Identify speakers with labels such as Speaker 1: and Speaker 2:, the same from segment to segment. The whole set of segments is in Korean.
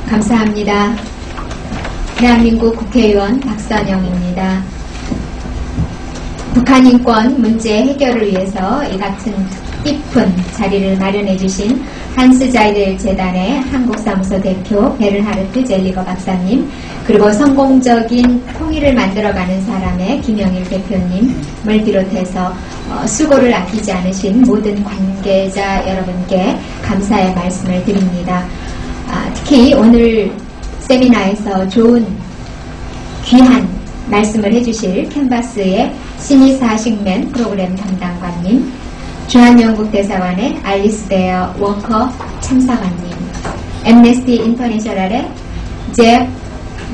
Speaker 1: 감사합니다. 대한민국 국회의원 박선영입니다. 북한 인권 문제 해결을 위해서 이 같은 뜻깊은 자리를 마련해 주신 한스자이드 재단의 한국사무소 대표 베른하르트 젤리거 박사님, 그리고 성공적인 통일을 만들어가는 사람의 김영일 대표님을 비롯해서 수고를 아끼지 않으신 모든 관계자 여러분께 감사의 말씀을 드립니다. 특히 오늘 세미나에서 좋은 귀한 말씀을 해주실 캔버스의 신의사식맨 프로그램 담당관님, 주한영국대사관의 알리스 데어 워커 참사관님, 엠네스티 인터내셔널의 제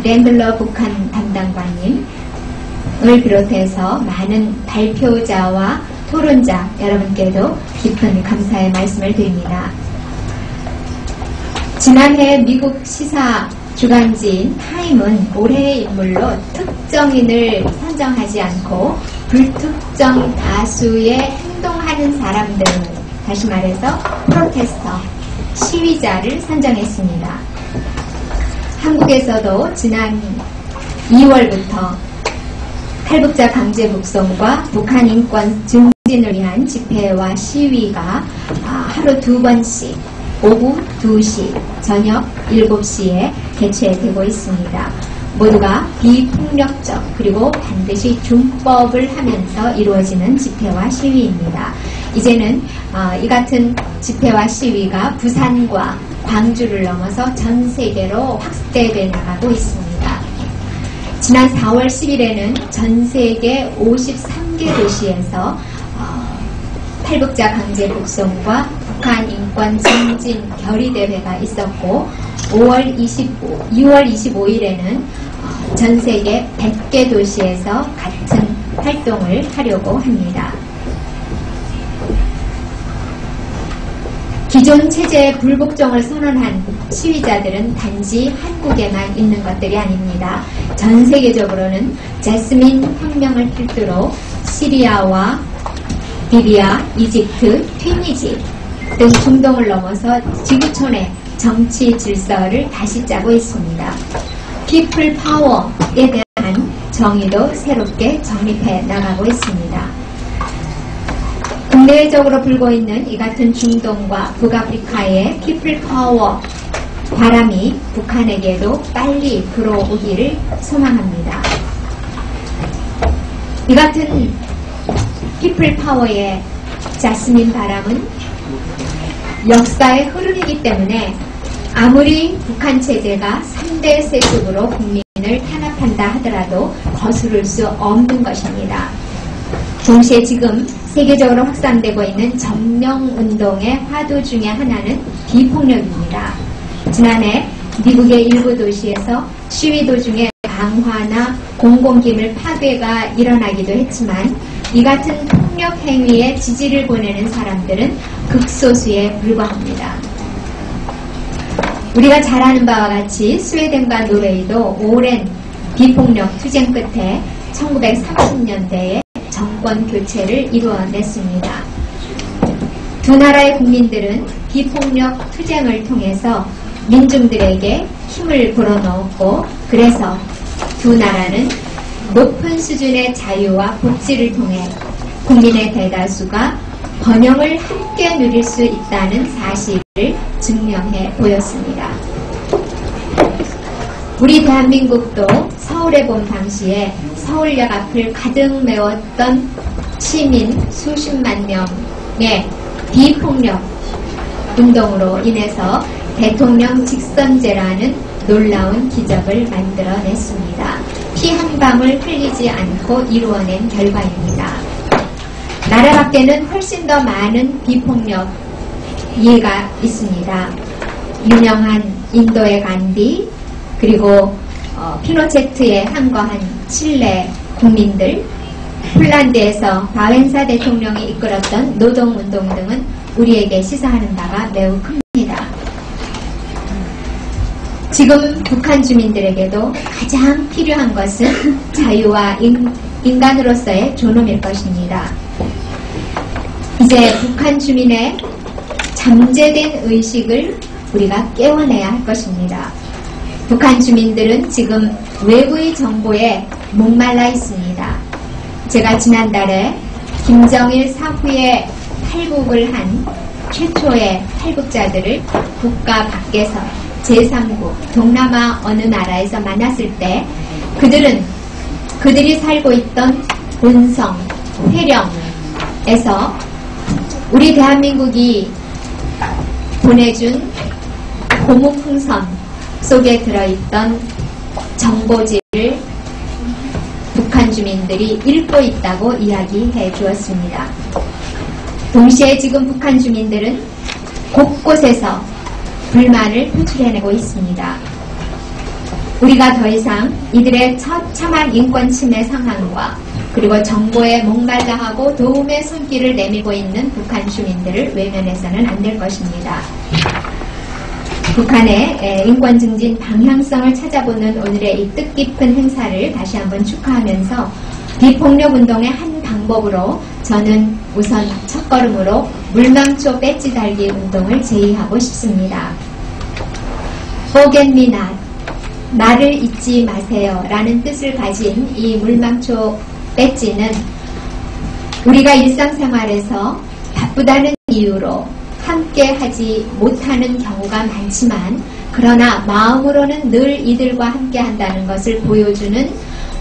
Speaker 1: 랜들러 북한 담당관님을 비롯해서 많은 발표자와 토론자 여러분께도 깊은 감사의 말씀을 드립니다. 지난해 미국 시사 주간지인 타임은 올해의 인물로 특정인을 선정하지 않고 불특정 다수의 행동하는 사람들, 다시 말해서 프로테스터, 시위자를 선정했습니다. 한국에서도 지난 2월부터 탈북자 강제 북송과 북한 인권 증진을 위한 집회와 시위가 하루 2번씩 오후 2시, 저녁 7시에 개최되고 있습니다. 모두가 비폭력적 그리고 반드시 준법을 하면서 이루어지는 집회와 시위입니다. 이제는 이 같은 집회와 시위가 부산과 광주를 넘어서 전 세계로 확대돼 나가고 있습니다. 지난 4월 10일에는 전 세계 53개 도시에서 탈북자 강제 북송과 북한 인권 증진 결의대회가 있었고 6월 25일에는 전 세계 100개 도시에서 같은 활동을 하려고 합니다. 기존 체제의 불복종을 선언한 시위자들은 단지 한국에만 있는 것들이 아닙니다. 전 세계적으로는 제스민 혁명을 필두로 시리아와 리비아, 이집트, 튀니지 등 중동을 넘어서 지구촌의 정치 질서를 다시 짜고 있습니다. 피플 파워에 대한 정의도 새롭게 정립해 나가고 있습니다. 국내적으로 불고 있는 이 같은 중동과 북아프리카의 피플 파워 바람이 북한에게도 빨리 불어오기를 소망합니다. 이 같은 피플 파워의 자스민 바람은 역사의 흐름이기 때문에 아무리 북한 체제가 3대 세습으로 국민을 탄압한다 하더라도 거스를 수 없는 것입니다. 동시에 지금 세계적으로 확산되고 있는 전명운동의 화두 중에 하나는 비폭력입니다. 지난해 미국의 일부 도시에서 시위 도중에 강화나 공공기물 파괴가 일어나기도 했지만 이 같은 폭력 행위에 지지를 보내는 사람들은 극소수에 불과합니다. 우리가 잘 아는 바와 같이 스웨덴과 노르웨이도 오랜 비폭력 투쟁 끝에 1930년대에 정권 교체를 이루어냈습니다. 두 나라의 국민들은 비폭력 투쟁을 통해서 민중들에게 힘을 불어넣었고, 그래서 두 나라는 높은 수준의 자유와 복지를 통해 국민의 대다수가 번영을 함께 누릴 수 있다는 사실을 증명해 보였습니다. 우리 대한민국도 서울의 봄 당시에 서울역 앞을 가득 메웠던 시민 수십만 명의 비폭력 운동으로 인해서 대통령 직선제라는 놀라운 기적을 만들어냈습니다. 피 한 방울 흘리지 않고 이루어낸 결과입니다. 나라 밖에는 훨씬 더 많은 비폭력 예가 있습니다. 유명한 인도의 간디, 그리고 피노체트에 항거한 칠레 국민들, 폴란드에서 바웬사 대통령이 이끌었던 노동운동 등은 우리에게 시사하는 바가 매우 큽니다. 지금 북한 주민들에게도 가장 필요한 것은 자유와 인간으로서의 존엄일 것입니다. 이제 북한 주민의 잠재된 의식을 우리가 깨워내야 할 것입니다. 북한 주민들은 지금 외부의 정보에 목말라 있습니다. 제가 지난달에 김정일 사후에 탈북을 한 최초의 탈북자들을 국가 밖에서 제3국 동남아 어느 나라에서 만났을 때 그들이 살고 있던 본성, 회령에서 우리 대한민국이 보내준 고무풍선 속에 들어있던 정보지를 북한 주민들이 읽고 있다고 이야기해 주었습니다. 동시에 지금 북한 주민들은 곳곳에서 불만을 표출해내고 있습니다. 우리가 더 이상 이들의 처참한 인권 침해 상황과 그리고 정보에 목말라하고 도움의 손길을 내밀고 있는 북한 주민들을 외면해서는 안 될 것입니다. 북한의 인권 증진 방향성을 찾아보는 오늘의 이 뜻깊은 행사를 다시 한번 축하하면서 비폭력 운동의 한 방법으로 저는 우선 첫걸음으로 물망초 배지 달기 운동을 제의하고 싶습니다. Forget me not, 나를 잊지 마세요 라는 뜻을 가진 이 물망초 배지는 우리가 일상생활에서 바쁘다는 이유로 함께 하지 못하는 경우가 많지만 그러나 마음으로는 늘 이들과 함께 한다는 것을 보여주는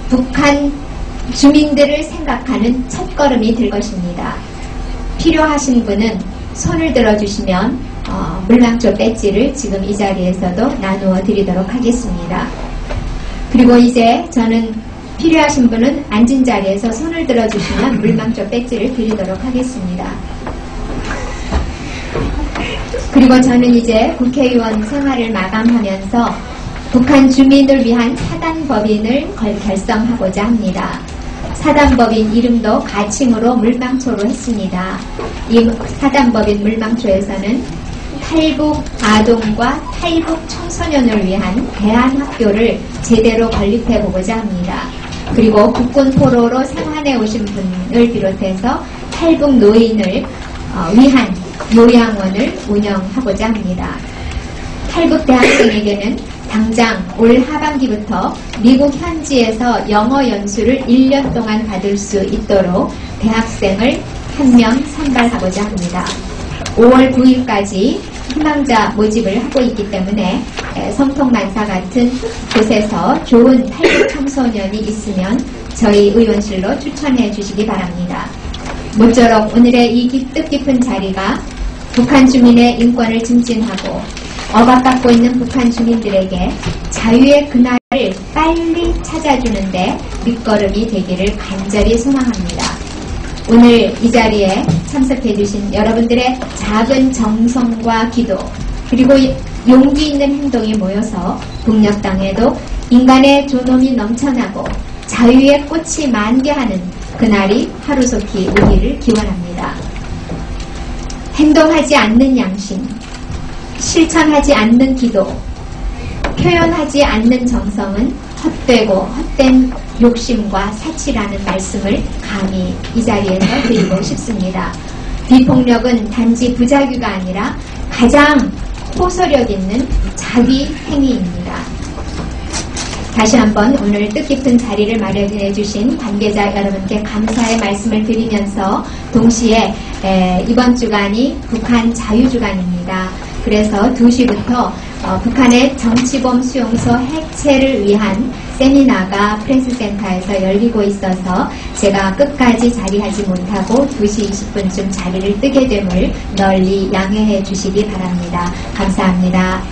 Speaker 1: 북한 주민들을 생각하는 첫걸음이 될 것입니다. 필요하신 분은 손을 들어주시면 물망초 배지를 지금 이 자리에서도 나누어 드리도록 하겠습니다. 그리고 이제 저는 필요하신 분은 앉은 자리에서 손을 들어주시면 물망초 배지를 드리도록 하겠습니다. 그리고 저는 이제 국회의원 생활을 마감하면서 북한 주민을 위한 사단법인을 결성하고자 합니다. 사단법인 이름도 가칭으로 물망초로 했습니다. 이 사단법인 물망초에서는 탈북 아동과 탈북 청소년을 위한 대안학교를 제대로 건립해보고자 합니다. 그리고 국군 포로로 생환해 오신 분을 비롯해서 탈북 노인을 위한 요양원을 운영하고자 합니다. 탈북 대학생에게는 당장 올 하반기부터 미국 현지에서 영어 연수를 1년 동안 받을 수 있도록 대학생을 한 명 선발하고자 합니다. 5월 9일까지 희망자 모집을 하고 있기 때문에 성통만사 같은 곳에서 좋은 탈북 청소년이 있으면 저희 의원실로 추천해 주시기 바랍니다. 모쪼록 오늘의 이 뜻깊은 자리가 북한 주민의 인권을 증진하고 억압받고 있는 북한 주민들에게 자유의 그날을 빨리 찾아주는데 밑거름이 되기를 간절히 소망합니다. 오늘 이 자리에 참석해 주신 여러분들의 작은 정성과 기도 그리고 용기 있는 행동이 모여서 북녘 땅에도 인간의 존엄이 넘쳐나고 자유의 꽃이 만개하는 그날이 하루속히 오기를 기원합니다. 행동하지 않는 양심, 실천하지 않는 기도, 표현하지 않는 정성은 헛되고 헛된 욕심과 사치라는 말씀을 감히 이 자리에서 드리고 싶습니다. 비폭력은 단지 부작위가 아니라 가장 호소력 있는 자위 행위입니다. 다시 한번 오늘 뜻깊은 자리를 마련해 주신 관계자 여러분께 감사의 말씀을 드리면서 동시에 이번 주간이 북한 자유주간입니다. 그래서 2시부터 북한의 정치범 수용소 해체를 위한 세미나가 프레스센터에서 열리고 있어서 제가 끝까지 자리하지 못하고 2시 20분쯤 자리를 뜨게 됨을 널리 양해해 주시기 바랍니다. 감사합니다.